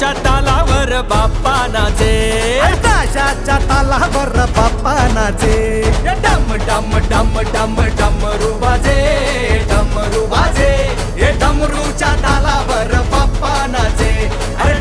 ताशाच्या तालावर बाप्पा नाचे, ताशाच्या तालावर बाप्पा नाचे. डम डम डम डम डमरू वाजे, डमरू वाजे, हे डमरूच्या तालावर बाप्पा नाचे. अरे